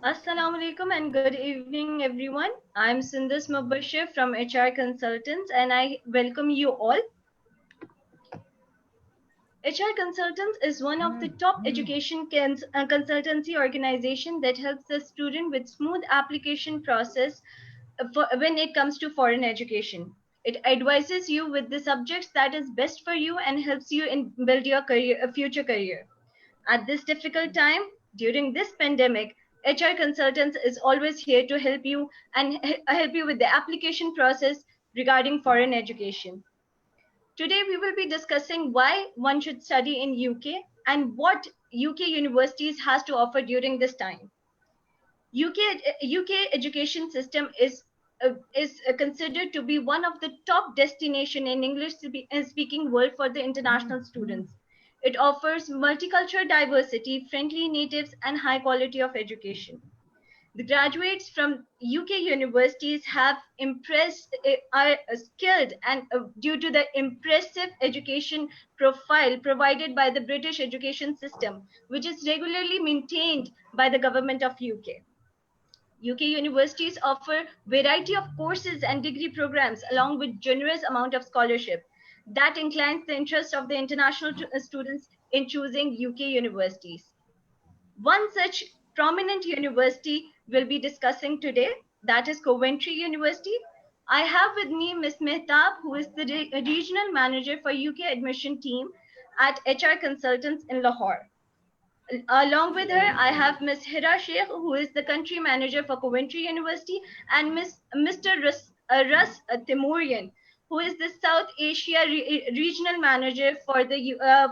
Assalamu alaikum and good evening, everyone. I'm Sindhus Mubashir from HR Consultants, and I welcome you all. HR Consultants is one of the top education consultancy organization that helps the student with smooth application process when it comes to foreign education. It advises you with the subjects that is best for you and helps you in build your future career. At this difficult time, during this pandemic, HR Consultants is always here to help you and help you with the application process regarding foreign education. Today, we will be discussing why one should study in UK and what UK universities has to offer during this time. UK education system is considered to be one of the top destination in English speaking world for the international students. It offers multicultural diversity, friendly natives, and high quality of education. The graduates from UK universities have are skilled and due to the impressive education profile provided by the British education system, which is regularly maintained by the government of UK. UK universities offer variety of courses and degree programs along with generous amount of scholarship that inclines the interest of the international students in choosing UK universities. One such prominent university we'll be discussing today, that is Coventry University. I have with me Ms. Mehtab, who is the regional manager for UK admission team at HR Consultants in Lahore. Along with her, I have Ms. Hira Sheikh, who is the country manager for Coventry University, and Mr. Russ Timurian, who is the South Asia regional manager for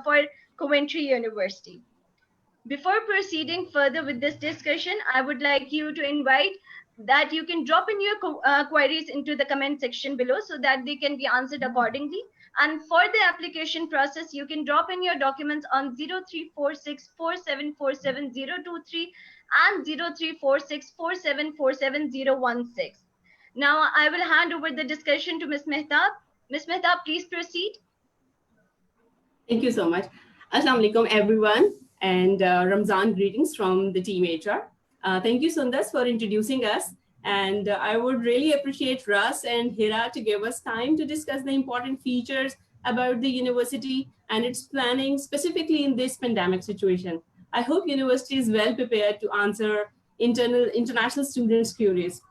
for Coventry University. Before proceeding further with this discussion, I would like you to invite that you can drop in your queries into the comment section below so that they can be answered accordingly. And for the application process, you can drop in your documents on 034647470023 and 034647470016. Now I will hand over the discussion to Ms. Mehtab. Ms. Mehtab, please proceed. Thank you so much. Assalamu alaikum, everyone, and Ramzan greetings from the team HR. Thank you, Sundas, for introducing us. And I would really appreciate Russ and Hira to give us time to discuss the important features about the university and its planning, specifically in this pandemic situation. I hope university is well prepared to answer international students' queries.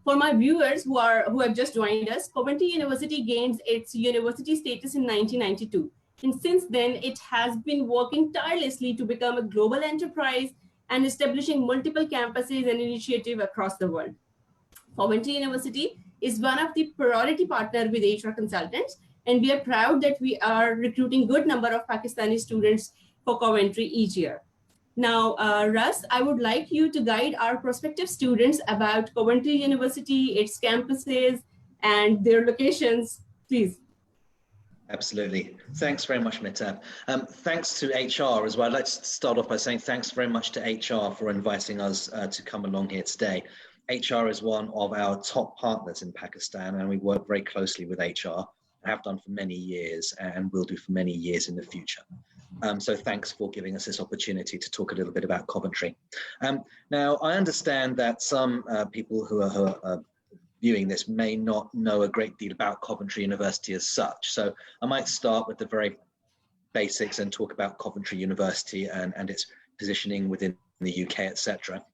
For my viewers who have just joined us, Coventry University gained its university status in 1992. And since then, it has been working tirelessly to become a global enterprise and establishing multiple campuses and initiatives across the world. Coventry University is one of the priority partners with HR Consultants, and we are proud that we are recruiting good number of Pakistani students for Coventry each year. Now, Russ, I would like you to guide our prospective students about Coventry University, its campuses, and their locations, please. Absolutely. Thanks very much, Mehtab. Thanks to HR as well. I'd like to start off by saying thanks very much to HR for inviting us to come along here today. HR is one of our top partners in Pakistan, and we work very closely with HR, have done for many years, and will do for many years in the future. So thanks for giving us this opportunity to talk a little bit about Coventry. Now, I understand that some people who are viewing this may not know a great deal about Coventry University as such. So I might start with the very basics and talk about Coventry University and its positioning within the UK, etc.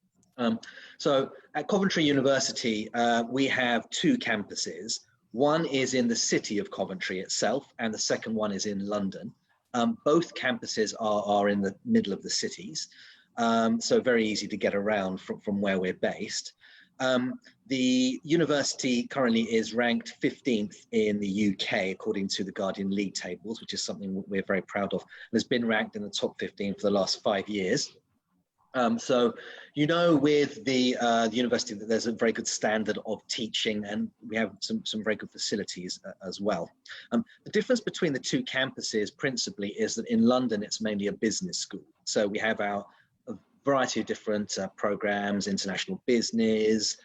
So at Coventry University, we have two campuses. One is in the city of Coventry itself, and the second one is in London. Both campuses are in the middle of the cities, so very easy to get around from where we're based. The university currently is ranked 15th in the UK according to the Guardian League tables, which is something we're very proud of, and has been ranked in the top 15 for the last 5 years. So, you know, with the university that there's a very good standard of teaching, and we have some very good facilities as well. The difference between the two campuses principally is that in London, it's mainly a business school. So we have a variety of different programs, international business,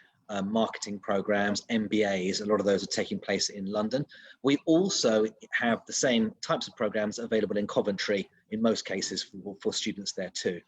marketing programs, MBAs, a lot of those are taking place in London. We also have the same types of programs available in Coventry, in most cases for students there too.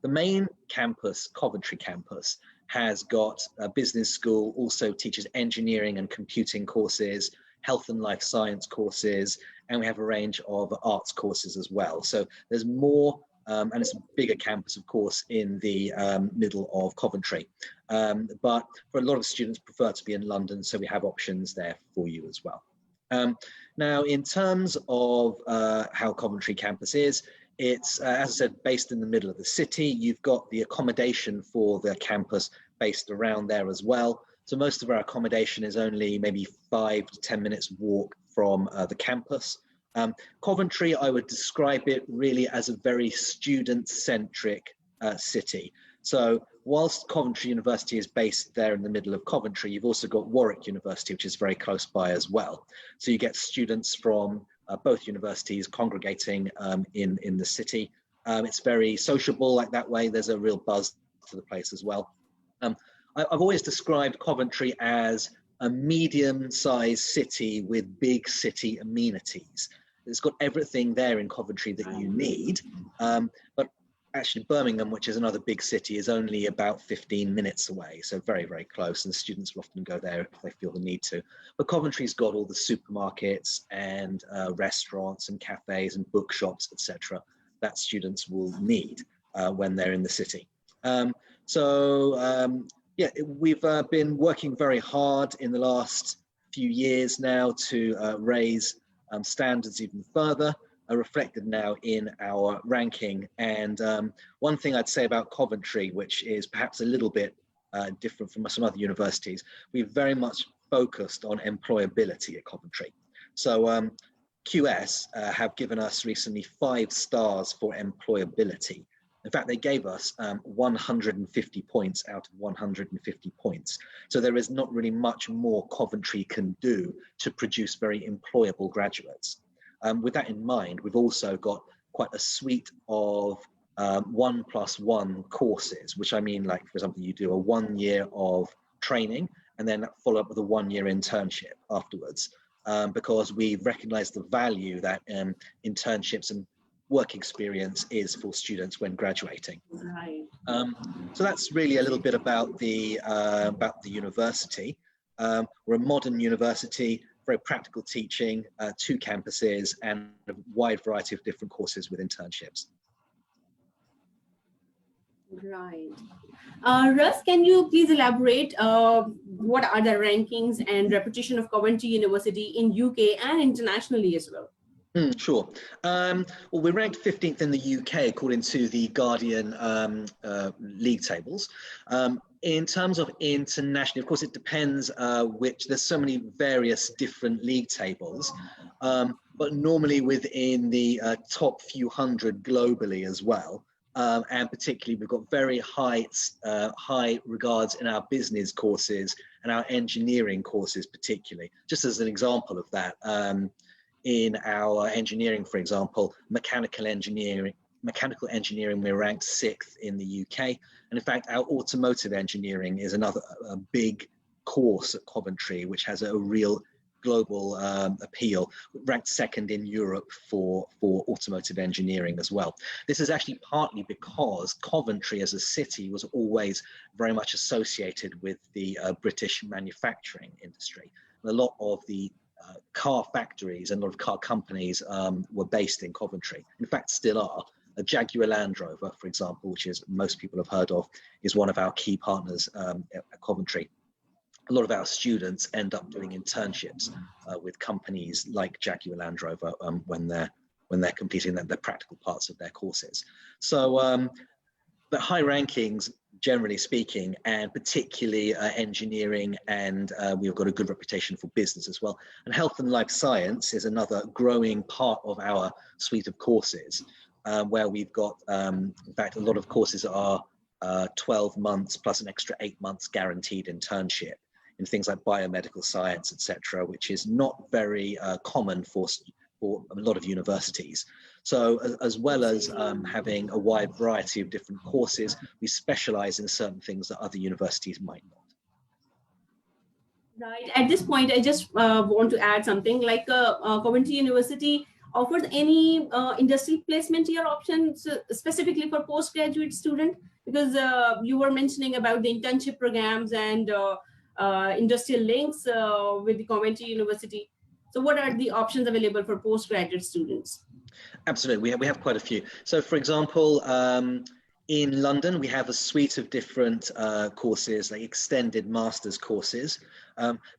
The main campus, Coventry campus, has got a business school, also teaches engineering and computing courses, health and life science courses, and we have a range of arts courses as well. So there's more, and it's a bigger campus, of course, in the middle of Coventry. But for a lot of students prefer to be in London, so we have options there for you as well. Now, in terms of how Coventry campus is, it's, as I said, based in the middle of the city. You've got the accommodation for the campus based around there as well. So most of our accommodation is only maybe 5 to 10 minutes walk from the campus. Coventry, I would describe it really as a very student-centric city. So whilst Coventry University is based there in the middle of Coventry, you've also got Warwick University, which is very close by as well. So you get students from both universities congregating in the city. It's very sociable like that way. There's a real buzz to the place as well. I've always described Coventry as a medium-sized city with big city amenities. It's got everything there in Coventry that you need, but actually Birmingham, which is another big city, is only about 15 minutes away, so very, very close, and students will often go there if they feel the need to. But Coventry's got all the supermarkets and restaurants and cafes and bookshops, etc., that students will need when they're in the city. Yeah, we've been working very hard in the last few years now to raise standards even further, reflected now in our ranking. And one thing I'd say about Coventry, which is perhaps a little bit different from some other universities, we've very much focused on employability at Coventry. So QS have given us recently 5 stars for employability. In fact, they gave us 150 points out of 150 points. So there is not really much more Coventry can do to produce very employable graduates. With that in mind, we've also got quite a suite of 1+1 courses, which I mean, like, for example, you do a 1 year of training and then follow up with a 1 year internship afterwards, because we recognize the value that internships and work experience is for students when graduating. Right. So that's really a little bit about the university. We're a modern university, very practical teaching, 2 campuses, and a wide variety of different courses with internships. Right. Russ, can you please elaborate what are the rankings and reputation of Coventry University in UK and internationally as well? Sure. Well, we're ranked 15th in the UK according to the Guardian league tables. In terms of international, of course, it depends there's so many various different league tables, but normally within the top few hundred globally as well. And particularly, we've got very high regards in our business courses and our engineering courses, particularly. Just as an example of that, in our engineering, for example, mechanical engineering, we're ranked 6th in the UK. And in fact, our automotive engineering is another big course at Coventry, which has a real global appeal, ranked 2nd in Europe for automotive engineering as well. This is actually partly because Coventry as a city was always very much associated with the British manufacturing industry. And a lot of the car factories and a lot of car companies were based in Coventry. In fact, still are. A Jaguar Land Rover, for example, which is most people have heard of, is one of our key partners at Coventry. A lot of our students end up doing internships with companies like Jaguar Land Rover when they're completing the practical parts of their courses. So the high rankings, generally speaking, and particularly engineering, and we've got a good reputation for business as well. And health and life science is another growing part of our suite of courses, where we've got, in fact, a lot of courses are 12 months plus an extra 8 months guaranteed internship in things like biomedical science, etc., which is not very common for a lot of universities. So as well as having a wide variety of different courses, we specialize in certain things that other universities might not. Right. At this point, I just want to add something like Coventry University offers any industry placement year options specifically for postgraduate student? Because you were mentioning about the internship programs and industrial links with the Coventry University. So what are the options available for postgraduate students? Absolutely, we have quite a few. So for example, in London, we have a suite of different courses, like extended master's courses.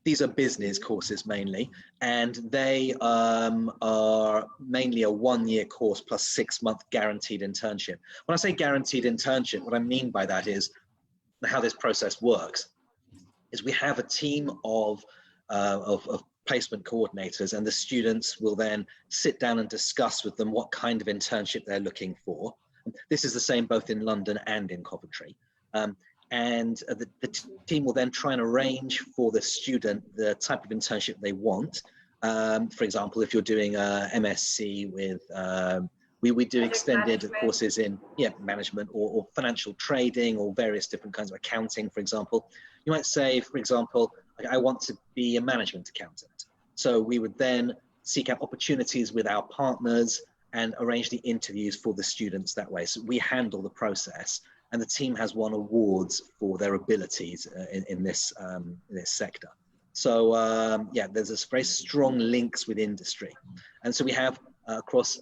These are business courses mainly, and they are mainly a 1-year course plus 6-month guaranteed internship. When I say guaranteed internship, what I mean by that is how this process works is we have a team of placement coordinators, and the students will then sit down and discuss with them what kind of internship they're looking for. This is the same both in London and in Coventry. And the team will then try and arrange for the student the type of internship they want. For example, if you're doing a MSc with, we do extended courses in management or financial trading or various different kinds of accounting, for example. You might say, for example, like, I want to be a management accountant. So we would then seek out opportunities with our partners and arrange the interviews for the students that way. So we handle the process, and the team has won awards for their abilities in this sector. So there's this very strong links with industry. And so we have across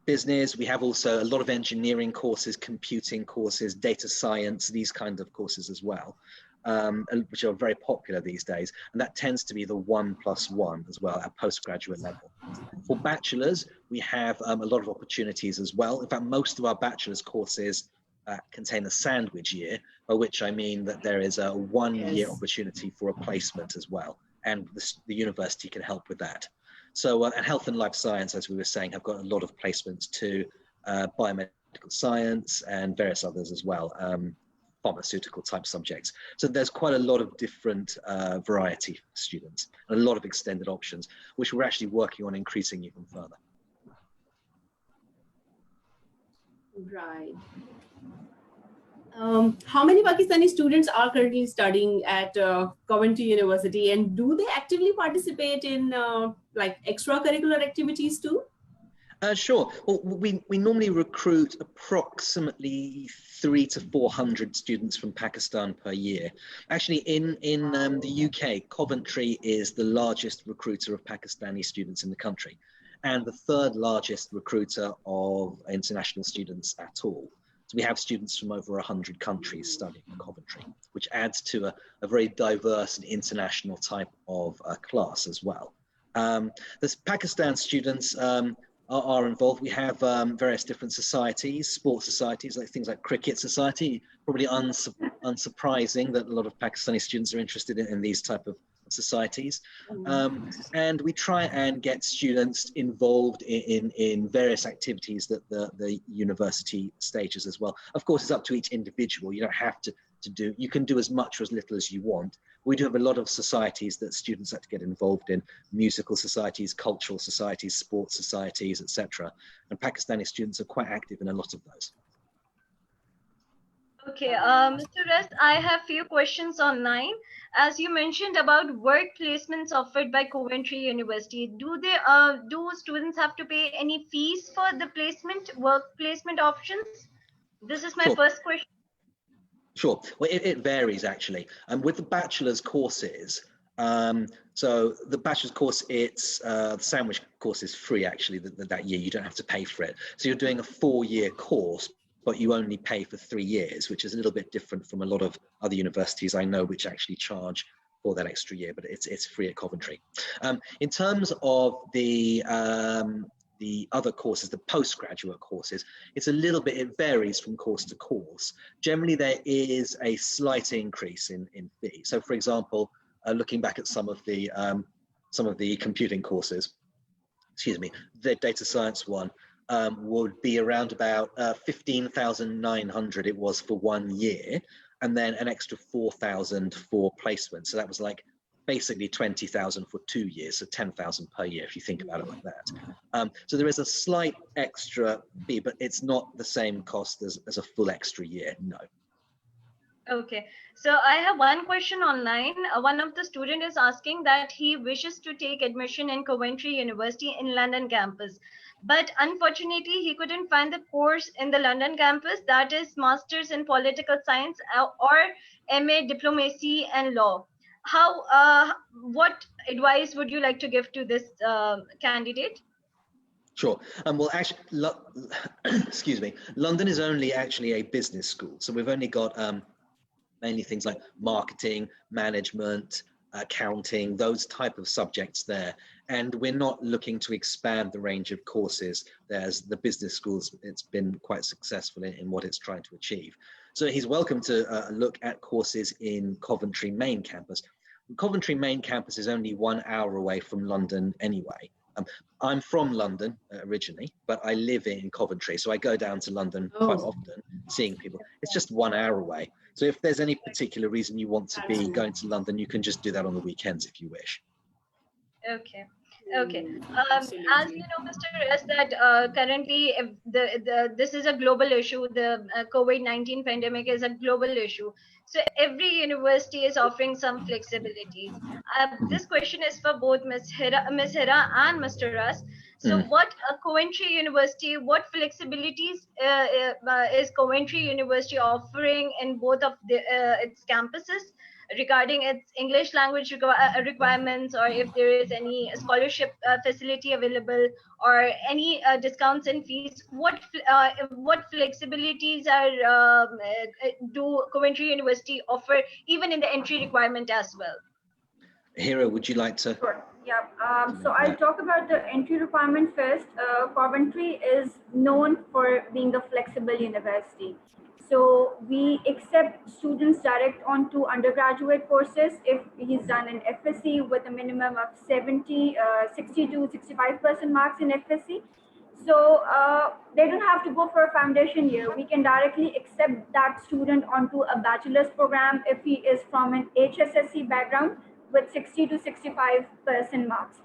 business, we have also a lot of engineering courses, computing courses, data science, these kinds of courses as well, which are very popular these days. And that tends to be the 1+1 as well at postgraduate level. For bachelors, we have a lot of opportunities as well. In fact, most of our bachelor's courses contain a sandwich year, by which I mean that there is a 1-year opportunity for a placement as well. And the university can help with that. So, and health and life science, as we were saying, have got a lot of placements to biomedical science and various others as well, pharmaceutical type subjects. So there's quite a lot of different variety for students, and a lot of extended options, which we're actually working on increasing even further. Right. How many Pakistani students are currently studying at Coventry University, and do they actively participate in like extracurricular activities too? Sure. Well, we normally recruit approximately 300 to 400 students from Pakistan per year. Actually, in the UK, Coventry is the largest recruiter of Pakistani students in the country, and the 3rd largest recruiter of international students at all. So we have students from over 100 countries studying in Coventry, which adds to a very diverse and international type of class as well. The Pakistan students are involved. We have various different societies, sports societies, like things like cricket society. Probably unsurprising that a lot of Pakistani students are interested in these type of societies. And we try and get students involved in various activities that the university stages as well. Of course, it's up to each individual. You don't have to do, you can do as much or as little as you want. We do have a lot of societies that students have to get involved in: musical societies, cultural societies, sports societies, etc. And Pakistani students are quite active in a lot of those. Okay, Mr. Rest, I have few questions online. As you mentioned about work placements offered by Coventry University, do students have to pay any fees for the work placement options? This is my first question. Sure. Well, it varies actually. With the bachelor's courses, so the bachelor's course, it's the sandwich course is free actually that year. You don't have to pay for it. So you're doing a 4-year course, but you only pay for 3 years, which is a little bit different from a lot of other universities I know which actually charge for that extra year, but it's free at Coventry. In terms of the other courses, the postgraduate courses, it's a little bit, it varies from course to course. Generally, there is a slight increase in fee. So for example, looking back at some of the computing courses, excuse me, the data science one, would be around about 15,900 it was for 1 year, and then an extra 4,000 for placement. So that was like basically 20,000 for 2 years, so 10,000 per year if you think about it like that. So there is a slight extra fee, but it's not the same cost as a full extra year, no. Okay, so I have one question online. One of the student is asking that he wishes to take admission in Coventry University in London campus, but unfortunately he couldn't find the course in the London campus that is Masters in Political Science or MA Diplomacy and Law. How? What advice would you like to give to this candidate? Sure. Well, actually, excuse me, London is only actually a business school. So we've only got mainly things like marketing, management, accounting, those type of subjects there. And we're not looking to expand the range of courses. There's the business schools, it's been quite successful in what it's trying to achieve. So he's welcome to look at courses in Coventry main campus. Coventry main campus is only 1 hour away from London anyway. I'm from London originally, but I live in Coventry. So I go down to London quite often, seeing people. It's just 1 hour away. So if there's any particular reason you want to be going to London, you can just do that on the weekends if you wish. Okay. Okay. As you Absolutely. know, Mr. S, that currently if this is a global issue. The COVID-19 pandemic is a global issue. So every university is offering some flexibilities. This question is for both Ms. Hira and Mr. Ras. So Mm. what Coventry University, what flexibilities is Coventry University offering in both of its campuses, regarding its English language requirements, or if there is any scholarship facility available, or any discounts in fees? What flexibilities do Coventry University offer, even in the entry requirement as well? Hero, would you like to? Sure. Yeah. So I'll talk about the entry requirement first. Coventry is known for being a flexible university. So we accept students direct onto undergraduate courses if he's done an FSC with a minimum of 60 to 65% marks in FSC. So they don't have to go for a foundation year. We can directly accept that student onto a bachelor's program if he is from an HSSC background with 60 to 65% marks.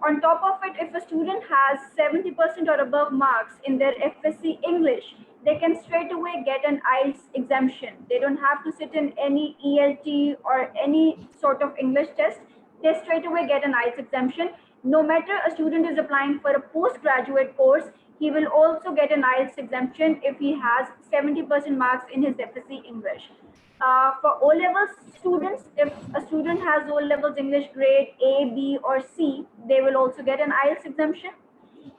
On top of it, if a student has 70% or above marks in their FSC English, they can straight away get an IELTS exemption. They don't have to sit in any ELT or any sort of English test. They straight away get an IELTS exemption. No matter a student is applying for a postgraduate course, he will also get an IELTS exemption if he has 70% marks in his FSC English. For O-level students, if a student has O-levels English grade A, B, or C, they will also get an IELTS exemption.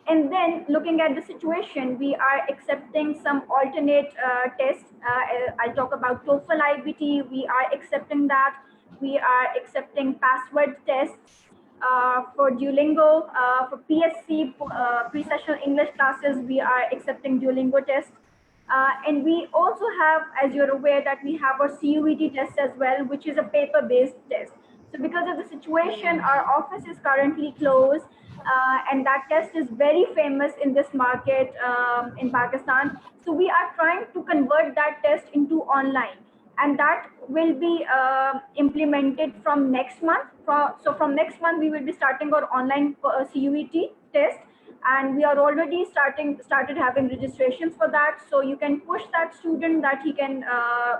And then looking at the situation, we are accepting some alternate tests. I'll talk about TOEFL IBT. We are accepting that. We are accepting password tests. For Duolingo, for PSC, pre-sessional English classes, we are accepting Duolingo tests. And we also have, as you're aware, that we have our CUET test as well, which is a paper-based test. So because of the situation, our office is currently closed, and that test is very famous in this market in Pakistan. So we are trying to convert that test into online, and that will be implemented from next month. So from next month, we will be starting our online CUET test, and we are already started having registrations for that. So you can push that student that he can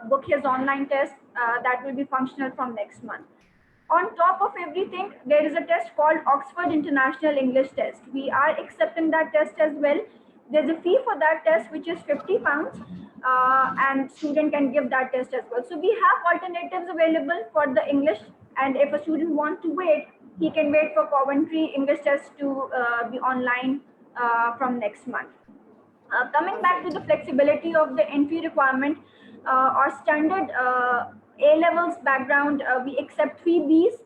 book his online test. That will be functional from next month. On top of everything, there is a test called Oxford International English Test. We are accepting that test as well. There's a fee for that test, which is £50, and student can give that test as well. So we have alternatives available for the English, and if a student wants to wait, he can wait for Coventry English test to be online from next month. Coming back to the flexibility of the entry requirement, our standard A-levels background, we accept 3Bs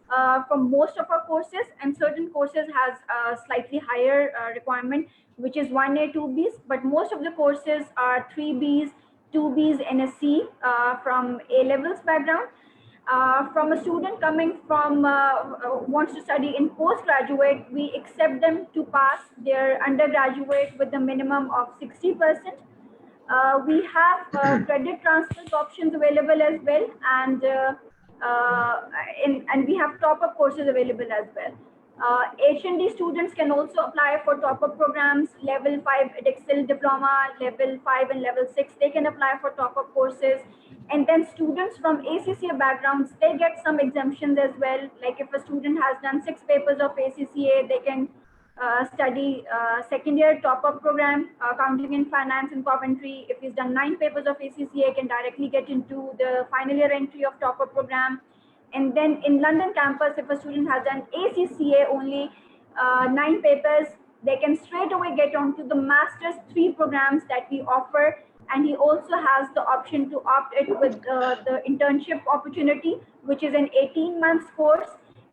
from most of our courses, and certain courses has a slightly higher requirement, which is 1A, 2Bs, but most of the courses are 3Bs, 2Bs, and a C from A-levels background. From a student coming from wants to study in postgraduate, we accept them to pass their undergraduate with a minimum of 60%. We have credit transfer options available as well, and we have top-up courses available as well. H&D students can also apply for top-up programs, level 5 Excel diploma, level 5 and level 6, they can apply for top-up courses. And then students from ACCA backgrounds, they get some exemptions as well. Like if a student has done 6 papers of ACCA, they can study second year top-up program, accounting and finance in Coventry. If he's done 9 papers of ACCA, can directly get into the final year entry of top-up program. And then in London campus, if a student has done ACCA only 9 papers, they can straight away get onto the master's 3 programs that we offer. And he also has the option to opt it with the internship opportunity, which is an 18 months course.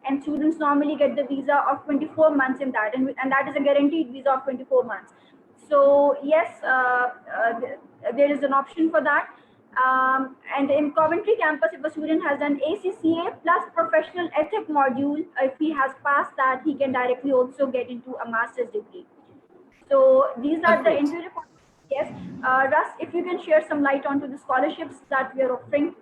And students normally get the visa of 24 months in that. And that is a guaranteed visa of 24 months. So yes, there is an option for that. And in Coventry campus, if a student has done ACCA plus professional ethic module, if he has passed that, he can directly also get into a master's degree. So these are the entry requirements. Yes, Russ, if you can share some light onto the scholarships that we are offering.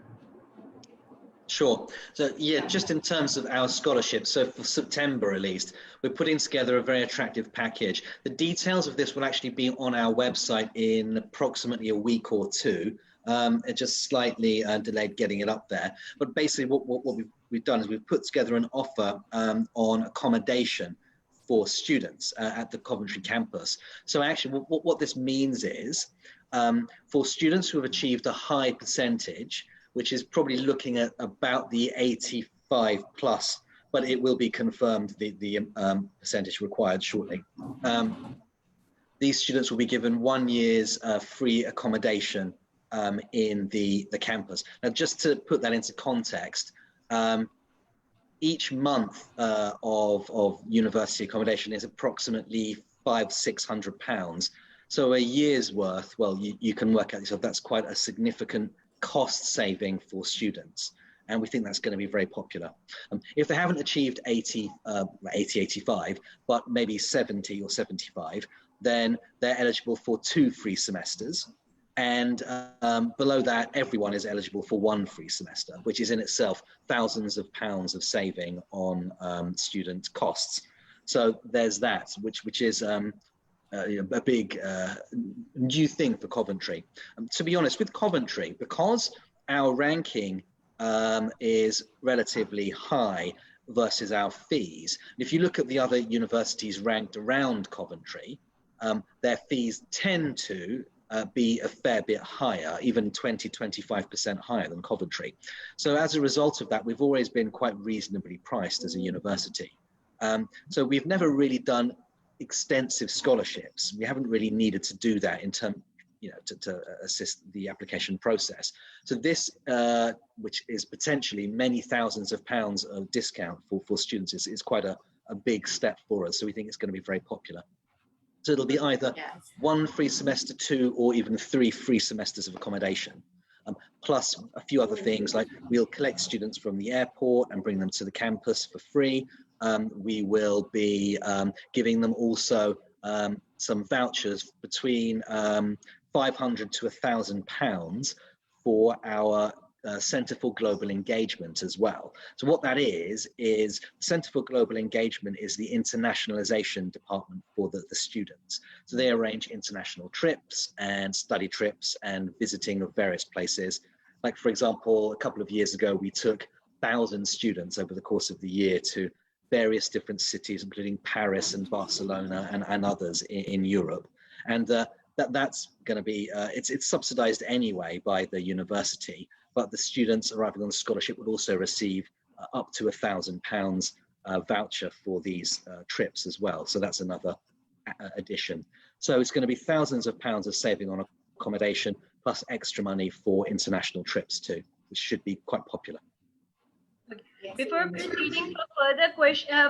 Sure. So yeah, just in terms of our scholarships, so for September at least, we're putting together a very attractive package. The details of this will actually be on our website in approximately a week or two. It just slightly delayed getting it up there. But basically what we've done is we've put together an offer on accommodation for students at the Coventry campus. So actually what this means is for students who have achieved a high percentage, which is probably looking at about the 85 plus, but it will be confirmed the percentage required shortly. These students will be given 1 year's free accommodation in the campus. Now, just to put that into context, each month of university accommodation is approximately £500–600. So a year's worth, well, you can work out yourself, that's quite a significant cost saving for students. And we think that's going to be very popular. If they haven't achieved 85, but maybe 70 or 75, then they're eligible for 2 free semesters. And below that, everyone is eligible for 1 free semester, which is in itself thousands of pounds of saving on student costs. So there's that, which is a big new thing for Coventry. To be honest, with Coventry, because our ranking is relatively high versus our fees, if you look at the other universities ranked around Coventry, their fees tend to be a fair bit higher, even 20–25% higher than Coventry. So as a result of that, we've always been quite reasonably priced as a university. So we've never really done extensive scholarships. We haven't really needed to do that in terms, to assist the application process. So this, which is potentially many thousands of pounds of discount for students, is quite a big step for us. So we think it's going to be very popular. So it'll be either 1 free semester, 2, or even 3 free semesters of accommodation. Plus a few other things, like we'll collect students from the airport and bring them to the campus for free. We will be giving them also some vouchers between £500 to £1,000 for our Centre for Global Engagement as well. So what that is Centre for Global Engagement is the internationalization department for the students. So they arrange international trips and study trips and visiting of various places. Like, for example, a couple of years ago, we took 1,000 students over the course of the year to various different cities, including Paris and Barcelona and others in Europe. And that's going to be, it's subsidized anyway by the university, but the students arriving on the scholarship would also receive up to £1,000 voucher for these trips as well. So that's another addition. So it's going to be thousands of pounds of saving on accommodation, plus extra money for international trips too, which should be quite popular. Before proceeding for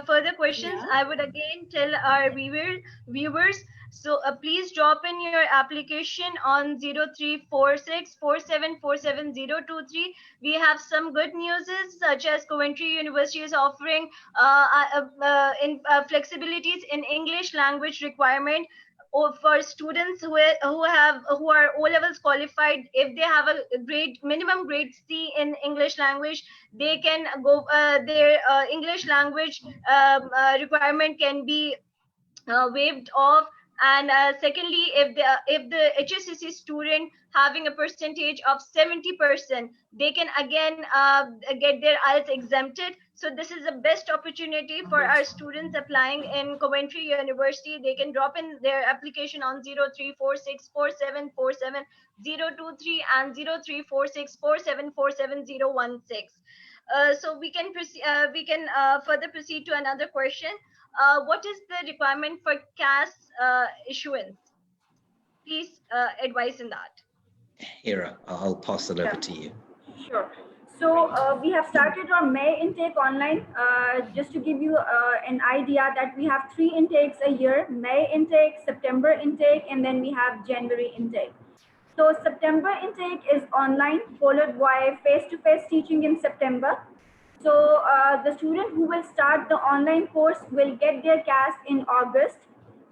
further questions, I would again tell our viewers, so please drop in your application on 034647477023. We have some good news, such as Coventry University is offering flexibilities in English language requirement. or for students who are O-levels qualified, if they have a grade minimum grade C in English language, they can go their English language requirement can be waived off. And secondly, if the HSCC student having a percentage of 70%, they can again get their IELTS exempted. So this is the best opportunity for our students applying in Coventry University. They can drop in their application on 03464747 and 034647470016. So we can further proceed to another question. What is the requirement for CAS issuance? Please advise in that. Hira, I'll pass it over to you. Sure. So we have started our May intake online. Just to give you an idea that we have 3 intakes a year: May intake, September intake, and then we have January intake. So September intake is online, followed by face-to-face teaching in September. So the student who will start the online course will get their CAS in August.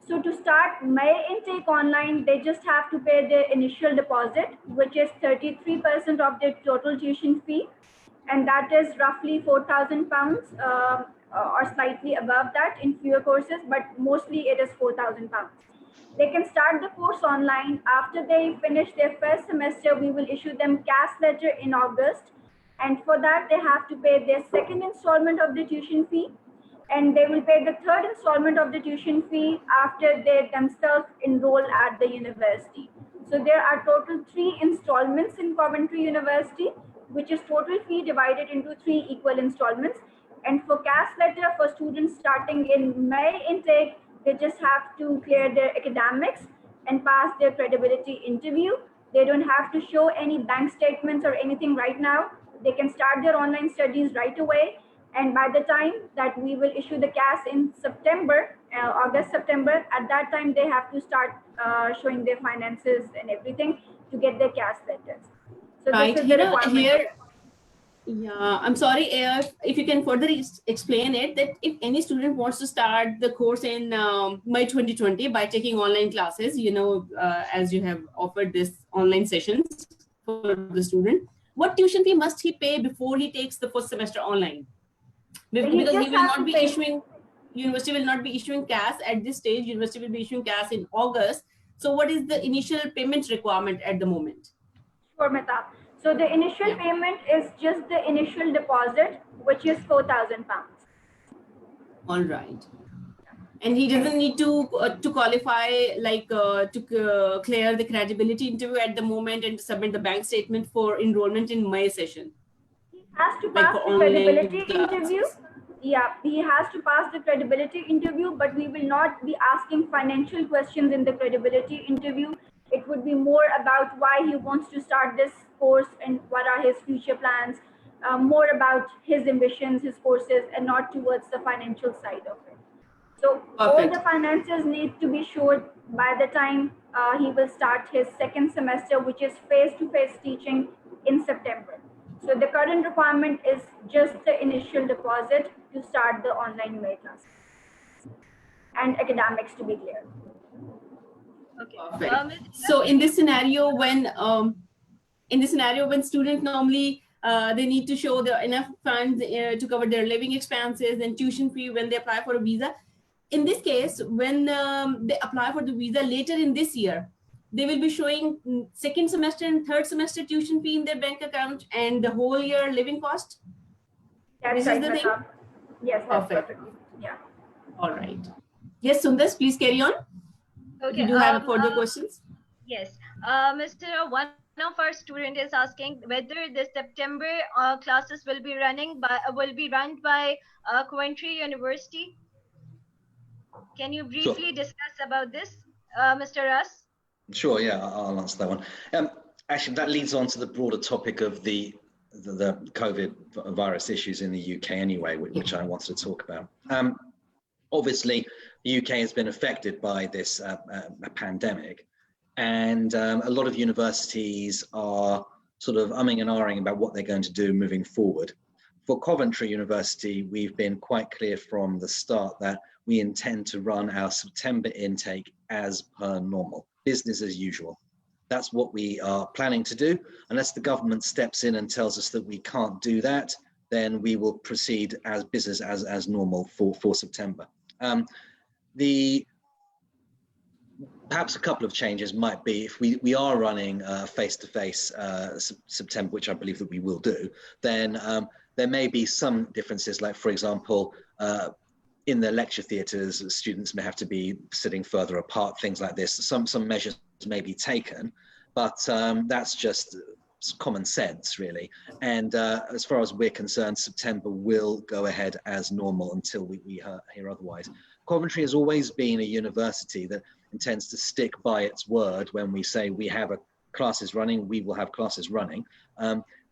So to start May intake online, they just have to pay their initial deposit, which is 33% of their total tuition fee. And that is roughly £4,000 or slightly above that in fewer courses, but mostly it is £4,000. They can start the course online. After they finish their first semester, we will issue them CAS letter in August. And for that, they have to pay their second installment of the tuition fee. And they will pay the third installment of the tuition fee after they themselves enroll at the university. So there are total 3 installments in Coventry University, which is total fee divided into 3 equal installments. And for CAS letter, for students starting in May intake, they just have to clear their academics and pass their credibility interview. They don't have to show any bank statements or anything right now. They can start their online studies right away. And by the time that we will issue the CAS in September, August, September, at that time they have to start showing their finances and everything to get their CAS letters. So right, this is the requirement. here, yeah, I'm sorry if you can further explain it, that if any student wants to start the course in May 2020 by taking online classes, as you have offered this online sessions for the student, what tuition fee must he pay before he takes the first semester online? Because he will not be issuing, university will not be issuing CAS at this stage. University will be issuing CAS in August. So what is the initial payment requirement at the moment? Sure, Mehta. So the initial payment is just the initial deposit, which is £4,000. All right. And he doesn't need to qualify, like to clear the credibility interview at the moment and to submit the bank statement for enrollment in May session. He has to pass the credibility interview. Yeah, he has to pass the credibility interview, but we will not be asking financial questions in the credibility interview. It would be more about why he wants to start this course and what are his future plans, more about his ambitions, his courses, and not towards the financial side of it. So all the finances need to be showed by the time he will start his second semester, which is face-to-face teaching in September. So the current requirement is just the initial deposit to start the online May class and academics to be clear. Okay. So in this scenario, when students normally they need to show enough funds to cover their living expenses and tuition fee when they apply for a visa. In this case, when they apply for the visa later in this year, they will be showing second semester and third semester tuition fee in their bank account and the whole year living cost. That's this is the thing. Yes, that's perfect. Yeah. All right. Yes, Sundas, please carry on. Okay. You do have further questions? Yes. Mr. One of our student is asking whether the September classes will be run by Coventry University. Can you briefly discuss about this, Mr. Russ? Sure. Yeah, I'll answer that one. Actually, that leads on to the broader topic of the COVID virus issues in the UK anyway, which I wanted to talk about. Obviously, the UK has been affected by this pandemic, and a lot of universities are sort of umming and ahhing about what they're going to do moving forward. For Coventry University, we've been quite clear from the start that we intend to run our September intake as per normal, business as usual. That's what we are planning to do. Unless the government steps in and tells us that we can't do that, then we will proceed as business as normal for September. Perhaps a couple of changes might be if we are running face-to-face September, which I believe that we will do, then there may be some differences, like, for example, in the lecture theatres, students may have to be sitting further apart, things like this. Some measures may be taken, but that's just common sense, really. And as far as we're concerned, September will go ahead as normal until we hear otherwise. Coventry has always been a university that intends to stick by its word. When we say we have classes running, we will have classes running.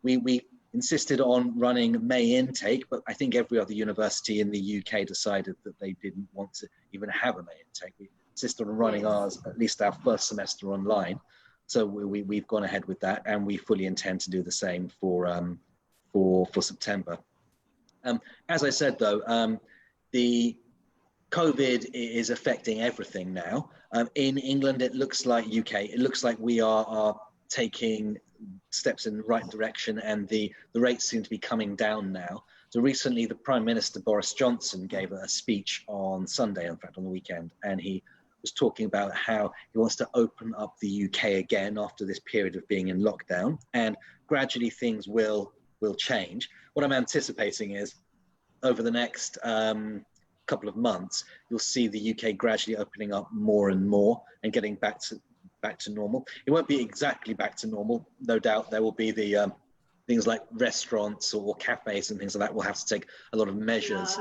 We insisted on running May intake, but I think every other university in the UK decided that they didn't want to even have a May intake. We insisted on running ours, at least our first semester, online. So we've gone ahead with that, and we fully intend to do the same for September. As I said, though, the COVID is affecting everything now. In England, it looks like UK. It looks like we are taking steps in the right direction, and the rates seem to be coming down now. So recently, the Prime Minister, Boris Johnson, gave a speech on Sunday, in fact, on the weekend, and he was talking about how he wants to open up the UK again after this period of being in lockdown, and gradually things will change. What I'm anticipating is over the next couple of months, you'll see the UK gradually opening up more and more and getting back to normal. It won't be exactly back to normal. No doubt there will be the things like restaurants or cafes and things like that will have to take a lot of measures,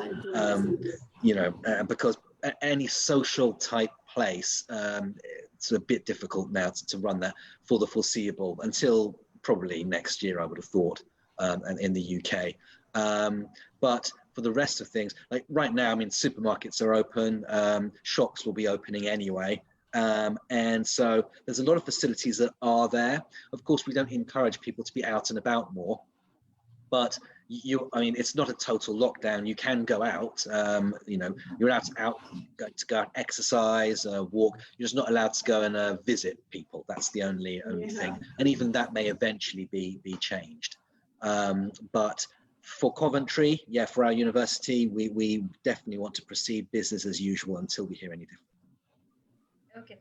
because any social type place, it's a bit difficult now to run that for the foreseeable until probably next year, I would have thought, and in the UK. But for the rest of things, like right now, I mean, supermarkets are open, shops will be opening anyway. And so there's a lot of facilities that are there. Of course, we don't encourage people to be out and about more, but I mean, it's not a total lockdown. You can go out, you're allowed to go out, exercise, walk. You're just not allowed to go and visit people. That's the only thing. And even that may eventually be changed. But for Coventry, for our university, we definitely want to proceed business as usual until we hear any different. Okay.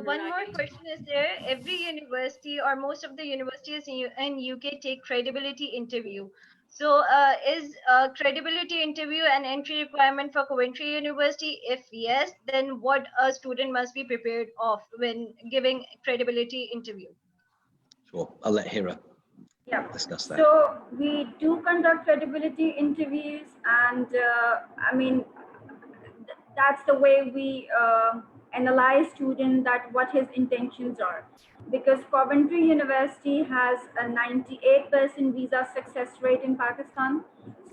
One more question is there. Every university or most of the universities in UK take credibility interview. So is credibility interview an entry requirement for Coventry University? If yes, then what a student must be prepared of when giving credibility interview? Sure, I'll let Hira discuss that. So we do conduct credibility interviews, and I mean, that's the way we analyze student, that what his intentions are, because Coventry University has a 98% visa success rate in Pakistan.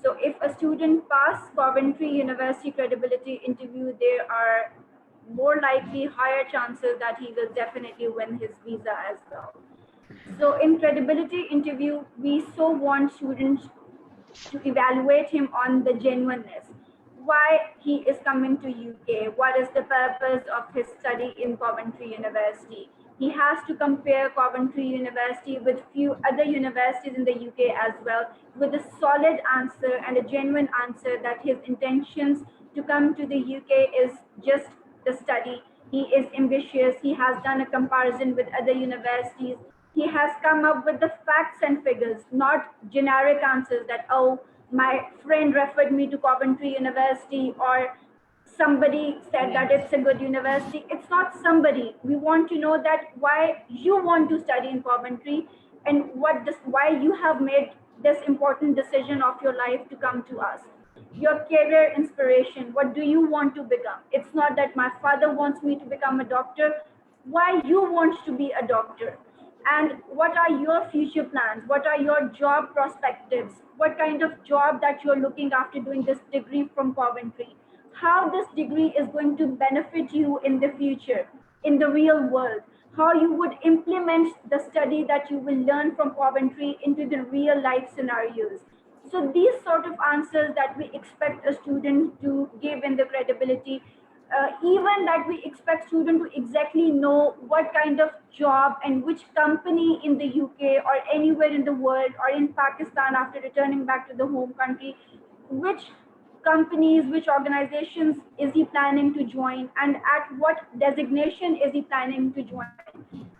So if a student passes Coventry University credibility interview, there are more likely higher chances that he will definitely win his visa as well. So in credibility interview, we so want students to evaluate him on the genuineness. Why he is coming to UK, what is the purpose of his study in Coventry University. He has to compare Coventry University with few other universities in the UK as well, with a solid answer and a genuine answer that his intentions to come to the UK is just the study. He is ambitious, he has done a comparison with other universities. He has come up with the facts and figures, not generic answers that, oh, my friend referred me to Coventry University, or somebody said that it's a good university. It's not somebody. We want to know that why you want to study in Coventry and why you have made this important decision of your life to come to us. Your career inspiration, what do you want to become? It's not that my father wants me to become a doctor. Why you want to be a doctor? And what are your future plans? What are your job perspectives? What kind of job that you're looking after doing this degree from Coventry? How this degree is going to benefit you in the future, in the real world? How you would implement the study that you will learn from Coventry into the real life scenarios? So these sort of answers that we expect a student to give in the credibility, even that we expect student to exactly know what kind of job and which company in the UK or anywhere in the world or in Pakistan after returning back to the home country, which companies, which organizations is he planning to join, and at what designation is he planning to join.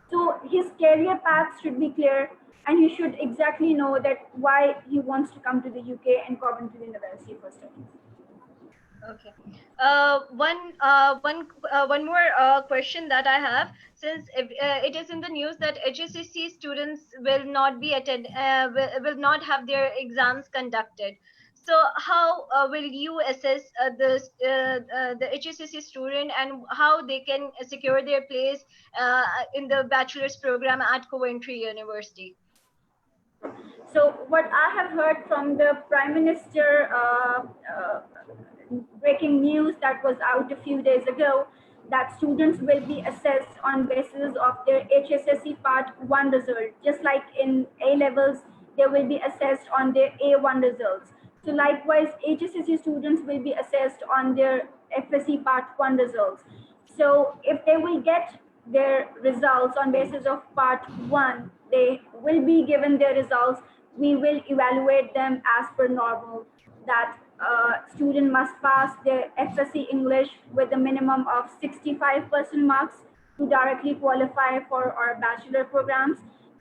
So his career path should be clear, and he should exactly know that why he wants to come to the UK and Coventry University for studies. Okay. One more question that I have, since if, it is in the news that HSCC students will not have their exams conducted. So how will you assess the HSCC student, and how they can secure their place in the bachelor's program at Coventry University? So what I have heard from the Prime Minister breaking news that was out a few days ago, that students will be assessed on basis of their HSSC Part 1 result. Just like in A levels, they will be assessed on their A1 results. So likewise, HSSC students will be assessed on their FSC Part 1 results. So if they will get their results on basis of Part 1, they will be given their results. We will evaluate them as per normal, that student must pass their FSC English with a minimum of 65% marks to directly qualify for our bachelor programs.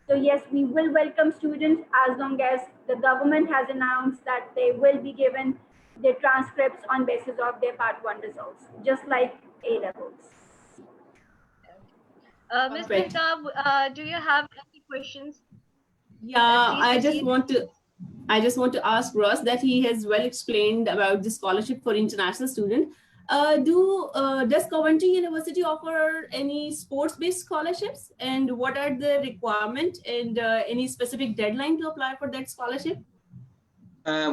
So yes, we will welcome students as long as the government has announced that they will be given their transcripts on basis of their Part 1 results, just like A levels. Ms. Perfect. Mehta, do you have any questions? Yeah, Please proceed. I just want to ask Ross that he has well explained about the scholarship for international student. Does Coventry University offer any sports-based scholarships, and what are the requirement and any specific deadline to apply for that scholarship?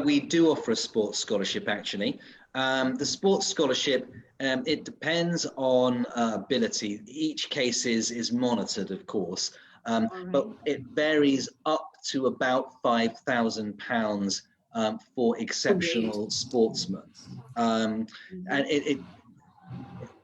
We do offer a sports scholarship, actually. The sports scholarship, it depends on ability. Each case is monitored, of course, but it varies up to about £5,000 for exceptional sportsmen. And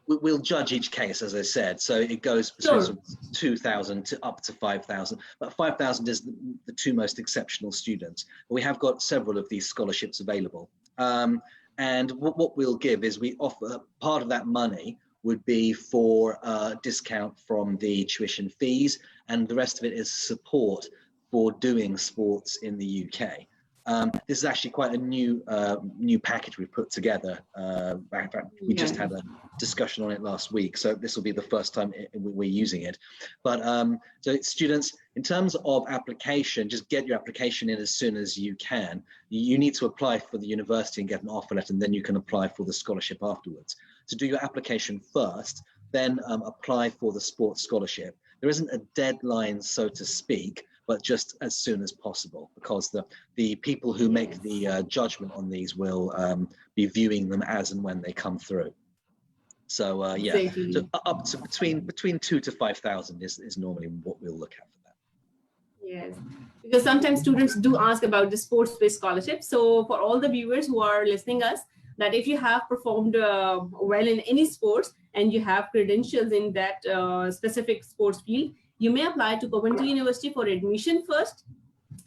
we'll judge each case, as I said. So it goes between sort of 2,000 to up to 5,000. But 5,000 is the two most exceptional students. We have got several of these scholarships available. And what we'll give is we offer part of that money would be for discount from the tuition fees, and the rest of it is support for doing sports in the UK. This is actually quite a new package we've put together. In fact, we just had a discussion on it last week, so this will be the first time we're using it. But so students, in terms of application, just get your application in as soon as you can. You need to apply for the university and get an offer letter, and then you can apply for the scholarship afterwards. To do your application first, then apply for the sports scholarship. There isn't a deadline, so to speak, but just as soon as possible, because the people who make the judgment on these will be viewing them as and when they come through. So yeah, Exactly. so up to between 2,000 to 5,000 is normally what we'll look at for that. Yes, because sometimes students do ask about the sports-based scholarship. So for all the viewers who are listening us, that if you have performed well in any sports and you have credentials in that specific sports field, you may apply to Coventry University for admission first,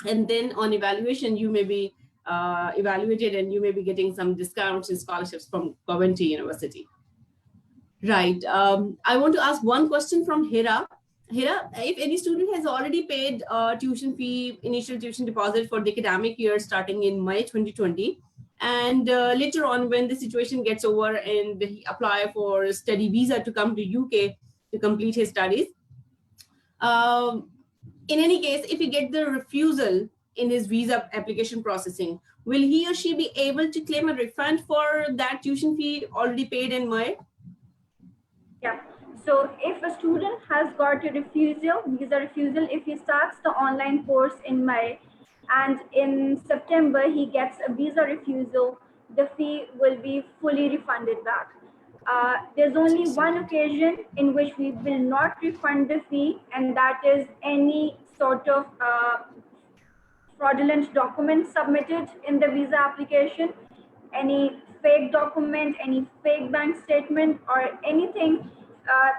and then on evaluation, you may be evaluated and you may be getting some discounts and scholarships from Coventry University. Right. I want to ask one question from Hira. Hira, if any student has already paid tuition fee, initial tuition deposit for the academic year starting in May 2020, and later on when the situation gets over and he apply for study visa to come to UK to complete his studies, in any case, if he get the refusal in his visa application processing, will he or she be able to claim a refund for that tuition fee already paid in May? Yeah. So if a student has got a refusal, visa refusal, if he starts the online course in May and in September he gets a visa refusal, the fee will be fully refunded back. There's only one occasion in which we will not refund the fee, and that is any sort of fraudulent documents submitted in the visa application, any fake document, any fake bank statement, or anything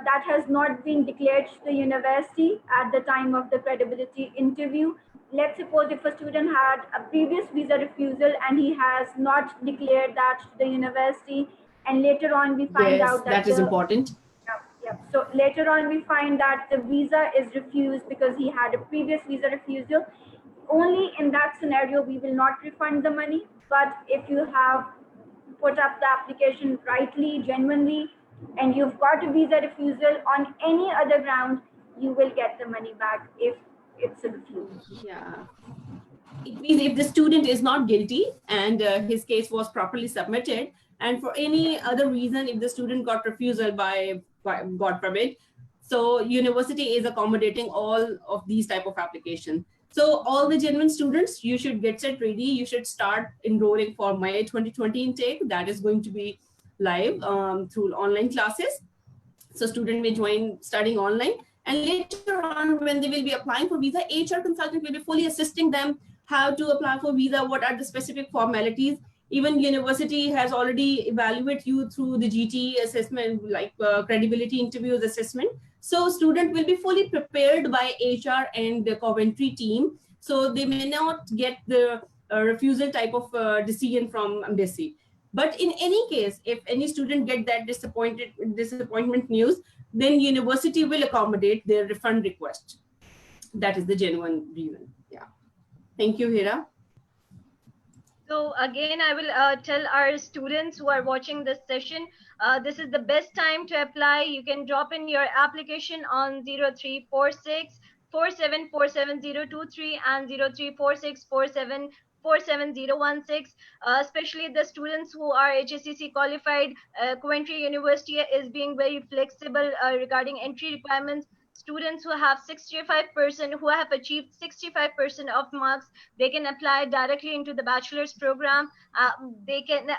that has not been declared to the university at the time of the credibility interview. Let's suppose if a student had a previous visa refusal and he has not declared that to the university, and later on we find Yes, out that that is important. yeah. So later on we find that the visa is refused because he had a previous visa refusal. Only in that scenario we will not refund the money. But if you have put up the application rightly, genuinely, and you've got a visa refusal on any other ground, you will get the money back if it's a refusal. Yeah. It means if the student is not guilty and his case was properly submitted, and for any other reason, if the student got refusal by God forbid, so university is accommodating all of these type of applications. So all the genuine students, you should get set ready. You should start enrolling for May 2020 intake. That is going to be live through online classes. So student may join studying online, and later on when they will be applying for visa, HR consultant will be fully assisting them how to apply for visa, what are the specific formalities. Even university has already evaluated you through the GT assessment, like credibility interviews assessment. So student will be fully prepared by HR and the Coventry team. So they may not get the refusal type of decision from embassy. But in any case, if any student get that disappointment news, then university will accommodate their refund request. That is the genuine reason. Yeah. Thank you, Hira. So again, I will tell our students who are watching this session, this is the best time to apply. You can drop in your application on 0346 4747 and 0346 47016. Especially the students who are HSCC qualified, Coventry University is being very flexible regarding entry requirements. Students who have 65%, who have achieved 65% of marks, they can apply directly into the bachelor's program. They can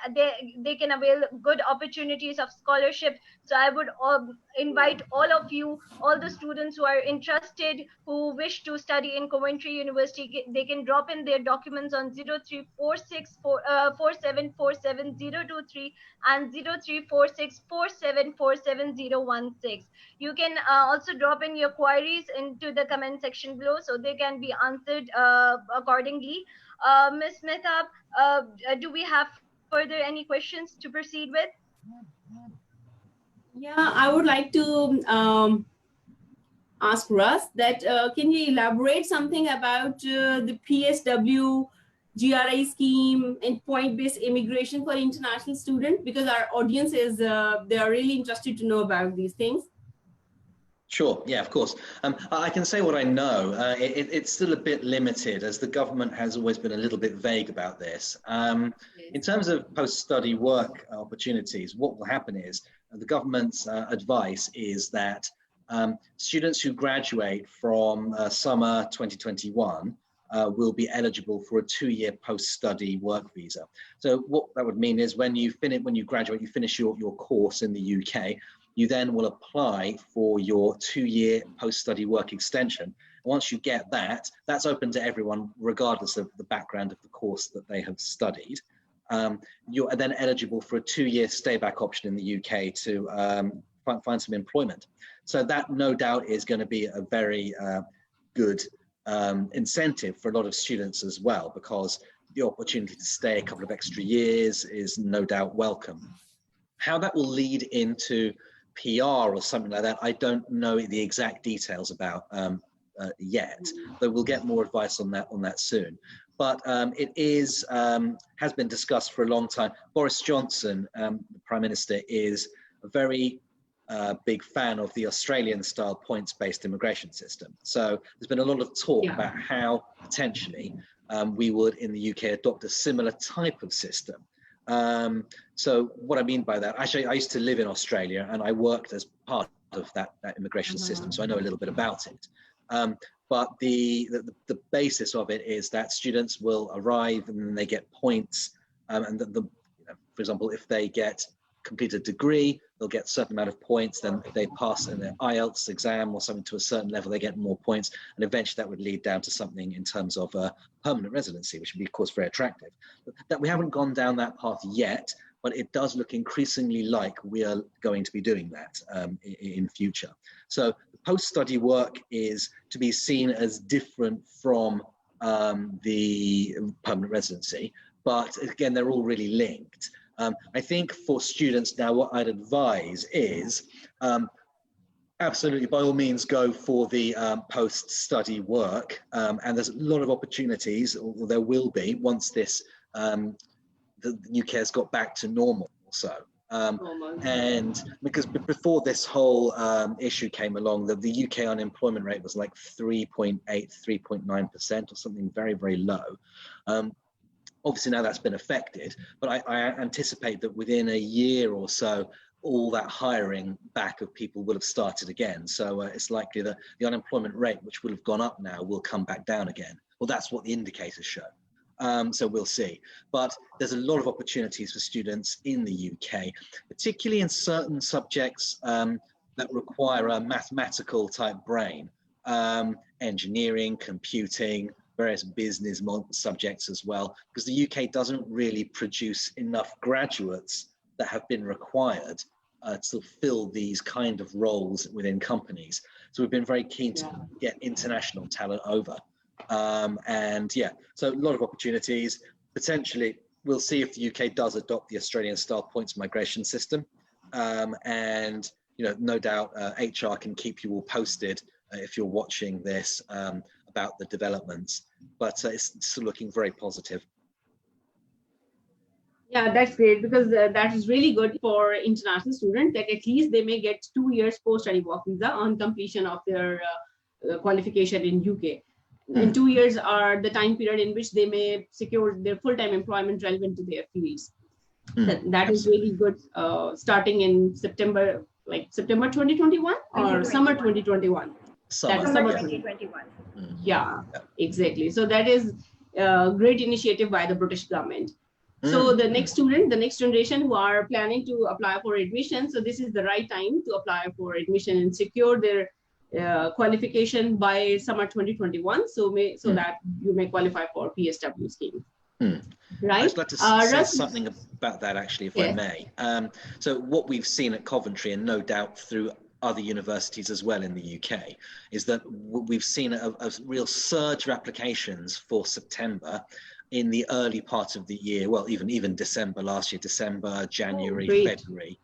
avail good opportunities of scholarship. So I would invite all of you, all the students who are interested, who wish to study in Coventry University, they can drop in their documents on 0346 4747 and 0346 4747 You can also drop in your queries into the comment section below, so they can be answered accordingly. Ms. Mehtab, do we have further any questions to proceed with? Yeah, I would like to ask Russ that can you elaborate something about the PSW GRI scheme and point-based immigration for international students, because our audience is they are really interested to know about these things. Sure, yeah, of course. I can say what I know. It's still a bit limited, as the government has always been a little bit vague about this. In terms of post-study work opportunities, what will happen is the government's advice is that students who graduate from summer 2021 will be eligible for a 2-year post-study work visa. So what that would mean is when you graduate, you finish your course in the UK, you then will apply for your 2-year post-study work extension. Once you get that, that's open to everyone, regardless of the background of the course that they have studied. You're then eligible for a 2-year stay-back option in the UK to find some employment. So that no doubt is going to be a very good incentive for a lot of students as well, because the opportunity to stay a couple of extra years is no doubt welcome. How that will lead into PR or something like that, I don't know the exact details about yet, though we'll get more advice on that soon. But it is has been discussed for a long time. Boris Johnson, the Prime Minister, is a very big fan of the Australian-style points-based immigration system. So there's been a lot of talk about how potentially we would in the UK adopt a similar type of system. So what I mean by that, actually, I used to live in Australia and I worked as part of that immigration system, so I know a little bit about it. But the basis of it is that students will arrive and then they get points, and for example, if they complete a degree, they'll get a certain amount of points. Then if they pass in their IELTS exam or something to a certain level, they get more points. And eventually that would lead down to something in terms of permanent residency, which would be, of course, very attractive. But that we haven't gone down that path yet, but it does look increasingly like we are going to be doing that in future. So the post-study work is to be seen as different from the permanent residency, but again, they're all really linked. I think for students now, what I'd advise is absolutely, by all means, go for the post-study work. And there's a lot of opportunities, or there will be, once this, the UK has got back to normal. So, and because before this whole issue came along, the UK unemployment rate was like 3.8, 3.9% or something very, very low. Obviously now that's been affected, but I anticipate that within a year or so, all that hiring back of people will have started again. So it's likely that the unemployment rate, which will have gone up now, will come back down again. Well, that's what the indicators show. So we'll see. But there's a lot of opportunities for students in the UK, particularly in certain subjects that require a mathematical type brain, engineering, computing, various business subjects as well, because the UK doesn't really produce enough graduates that have been required to fill these kind of roles within companies. So we've been very keen to get international talent over. And yeah, so a lot of opportunities. Potentially, we'll see if the UK does adopt the Australian style points migration system. And, you know, no doubt HR can keep you all posted if you're watching this about the developments, but it's looking very positive. Yeah, that's great, because that is really good for international students, that at least they may get 2 years post-study work visa on completion of their qualification in UK. And 2 years are the time period in which they may secure their full-time employment relevant to their fields. That is really good, starting in September, like September 2021 or summer 2021. Summer 2021. Yeah, exactly. So that is a great initiative by the British government. So the next student, the next generation who are planning to apply for admission, so this is the right time to apply for admission and secure their qualification by summer 2021. So that you may qualify for PSW scheme. Right? I'd like to say something about that, actually, if I may. So what we've seen at Coventry, and no doubt through other universities as well in the UK, is that we've seen a real surge of applications for September in the early part of the year. Well, even December last year, December, January, February.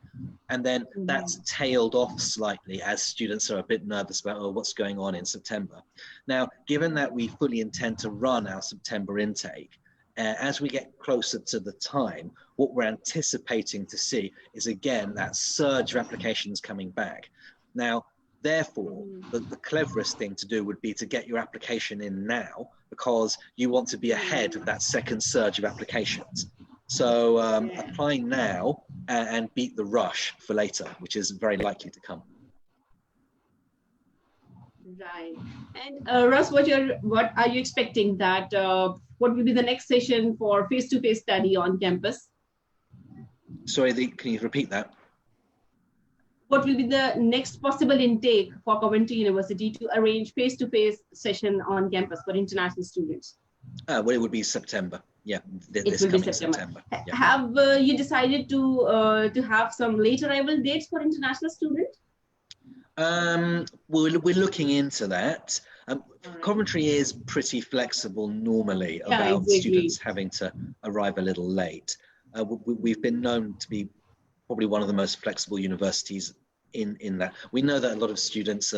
And then that's tailed off slightly as students are a bit nervous about what's going on in September. Now, given that we fully intend to run our September intake, as we get closer to the time, what we're anticipating to see is, again, that surge of applications coming back. Now, therefore, the cleverest thing to do would be to get your application in now, because you want to be ahead of that second surge of applications. So apply now and beat the rush for later, which is very likely to come. Right. And Russ, what are you expecting that what will be the next session for face-to-face study on campus? Sorry, can you repeat that? What will be the next possible intake for Coventry University to arrange face-to-face session on campus for international students? Well, it would be September. Yeah, this coming September. Yeah. Have you decided to have some late arrival dates for international students? We're looking into that. Coventry is pretty flexible normally about students having to arrive a little late. We've been known to be probably one of the most flexible universities in that. We know that a lot of students,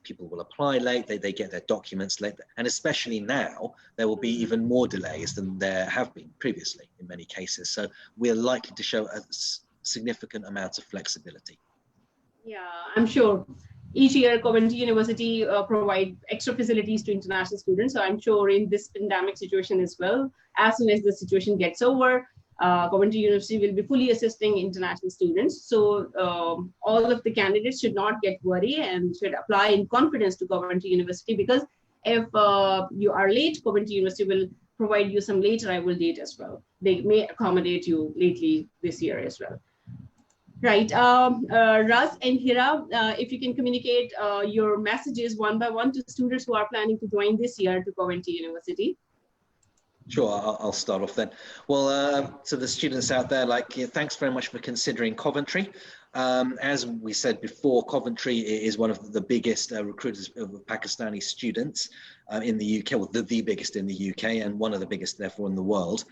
people will apply late, they get their documents late, and especially now, there will be even more delays than there have been previously in many cases. So we're likely to show a significant amount of flexibility. Yeah, I'm sure. Each year, Coventry University provide extra facilities to international students. So I'm sure in this pandemic situation as well, as soon as the situation gets over, Coventry University will be fully assisting international students. So all of the candidates should not get worried and should apply in confidence to Coventry University, because if you are late, Coventry University will provide you some late arrival date as well. They may accommodate you lately this year as well. Right. Raz and Hira, if you can communicate your messages one by one to students who are planning to join this year to Coventry University. Sure, I'll start off then. Well, to the students out there, thanks very much for considering Coventry. As we said before, Coventry is one of the biggest recruiters of Pakistani students in the UK, well, the biggest in the UK and one of the biggest, therefore, in the world.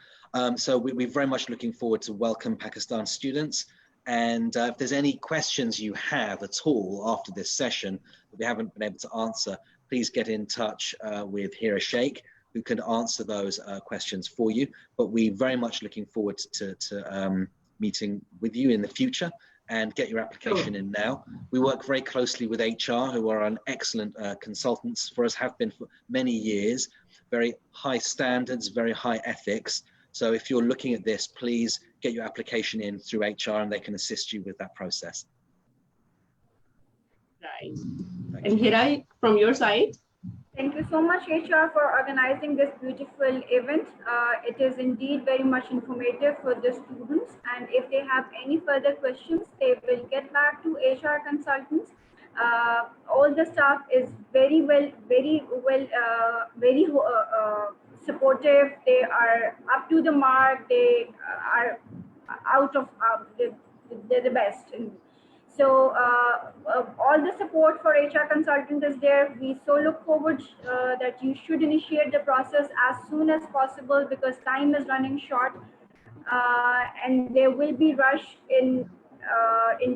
So we're very much looking forward to welcome Pakistan students. And if there's any questions you have at all after this session that we haven't been able to answer, please get in touch with Hira Sheikh, who can answer those questions for you. But we're very much looking forward to meeting with you in the future and get your application in now. We work very closely with HR, who are an excellent consultants for us, have been for many years, very high standards, very high ethics. So if you're looking at this, please get your application in through HR and they can assist you with that process. Right. And Hira, from your side? Thank you so much, HR, for organizing this beautiful event. It is indeed very much informative for the students. And if they have any further questions, they will get back to HR consultants. All the staff is very supportive. They are up to the mark. They are they're the best. So all the support for HR consultant is there. We so look forward that you should initiate the process as soon as possible because time is running short and there will be rush in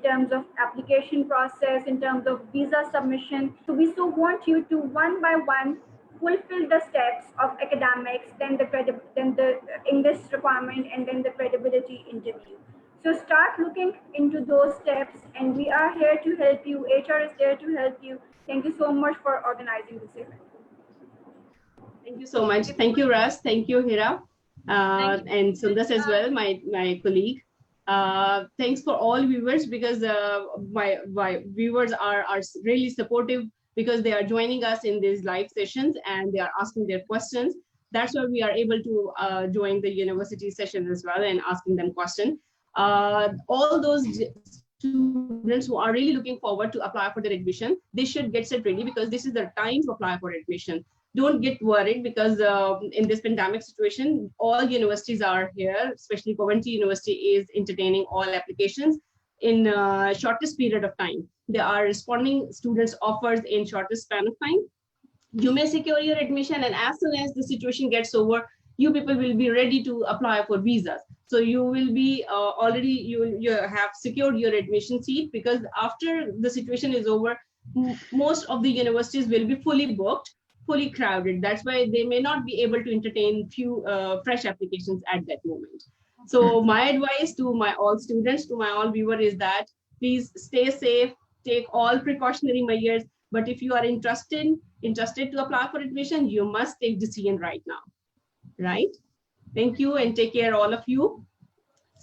terms of application process, in terms of visa submission. So we so want you to one by one fulfill the steps of academics, then the English requirement, and then the credibility interview. So start looking into those steps, and we are here to help you. HR is there to help you. Thank you so much for organizing this event. Thank you so much. Thank you, Ras. Thank you, Hira. And Sundas as well, my colleague. Thanks for all viewers because my viewers are really supportive because they are joining us in these live sessions and they are asking their questions. That's why we are able to join the university sessions as well and asking them questions. All those students who are really looking forward to apply for their admission, they should get set ready because this is the time to apply for admission. Don't get worried because in this pandemic situation, all universities are here, especially Coventry University is entertaining all applications in shortest period of time. They are responding students' offers in shortest span of time. You may secure your admission and as soon as the situation gets over, you people will be ready to apply for visas. So you will be you have secured your admission seat because after the situation is over, most of the universities will be fully booked, fully crowded. That's why they may not be able to entertain few fresh applications at that moment. So my advice to my all students, to my all viewers is that please stay safe, take all precautionary measures. But if you are interested to apply for admission, you must take decision right now. Right? Thank you and take care, all of you.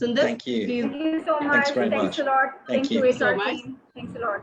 Sundar, thank you. Thank you so much. Thanks very much. Thanks a lot. Thank you so much. Thanks a lot.